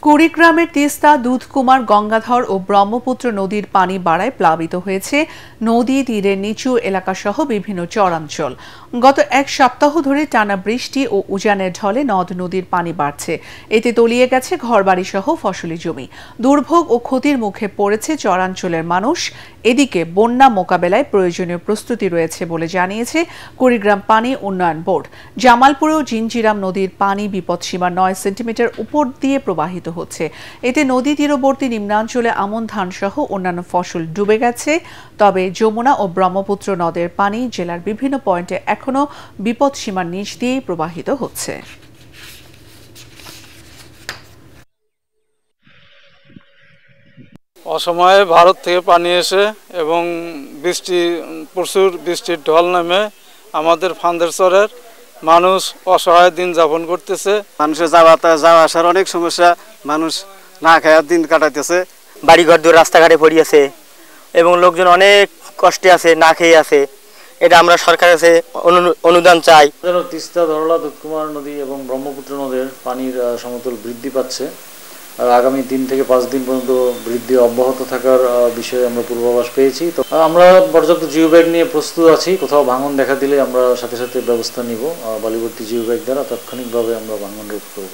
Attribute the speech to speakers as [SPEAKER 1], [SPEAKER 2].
[SPEAKER 1] কুড়িগ্রামের তিস্তা, দুধকুমার, গঙ্গাধর ও ব্রহ্মপুত্র নদীর পানি বাড়ায় প্লাবিত হয়েছে নদী তীরের নিচু এলাকাসহ বিভিন্ন চরাঞ্চল। গত এক সপ্তাহ ধরে টানা বৃষ্টি ও উজানের ঢলে নদ নদীর পানি বাড়ছে। এতে তলিয়ে গেছে ঘরবাড়ি সহ ফসলি জমি। দুর্ভোগ ও ক্ষতির মুখে পড়েছে চরাঞ্চলের মানুষ। এদিকে বন্যা মোকাবেলায় প্রয়োজনীয় প্রস্তুতি রয়েছে বলে জানিয়েছে কুড়িগ্রাম পানি উন্নয়ন বোর্ড। জামালপুরেও জিঞ্জিরাম নদীর পানি বিপদসীমা ৯ সেন্টিমিটার উপর দিয়ে প্রবাহিত হচ্ছে। এতে নদী তীরবর্তী নিম্নাঞ্চলে আমন ধান সহ অন্যান্য ফসল ডুবে গেছে। তবে যমুনা ও ব্রহ্মপুত্র নদের পানি জেলার বিভিন্ন পয়েন্টে এখনো বিপদসীমার নিচ দিয়েই প্রবাহিত হচ্ছে।
[SPEAKER 2] অসময়ে ভারত থেকে পানি এসে এবং প্রচুর বৃষ্টির ঢল নামে আমাদের ফান্দেরচরের মানুষ অসহায় দিন যাপন করতেছে।
[SPEAKER 3] মানুষের যাওয়া আসার অনেক সমস্যা, মানুষ না খাওয়ার দিন কাটাইতেছে।
[SPEAKER 4] বাড়িঘর দূর রাস্তাঘাটে পড়িয়েছে এবং লোকজন অনেক কষ্টে আছে, না খেয়ে আছে। এটা আমরা সরকারের কাছে অনুদান চাই।
[SPEAKER 5] তিস্তা, ধরলা, দুধকুমার নদী এবং ব্রহ্মপুত্র নদের পানির সমতল বৃদ্ধি পাচ্ছে। আগামী 3 থেকে 5 দিন পর্যন্ত বৃদ্ধি অব্যাহত থাকার বিষয়ে আমরা পূর্বাভাস পেয়েছি। তো আমরা পর্যাপ্ত জিও ব্যাগ নিয়ে প্রস্তুত আছি। কোথাও ভাঙন দেখা দিলে আমরা সাথে সাথে ব্যবস্থা নিব। বালিবর্তী জিও ব্যাগ দ্বারা তাৎক্ষণিকভাবে আমরা ভাঙন রোধ করব।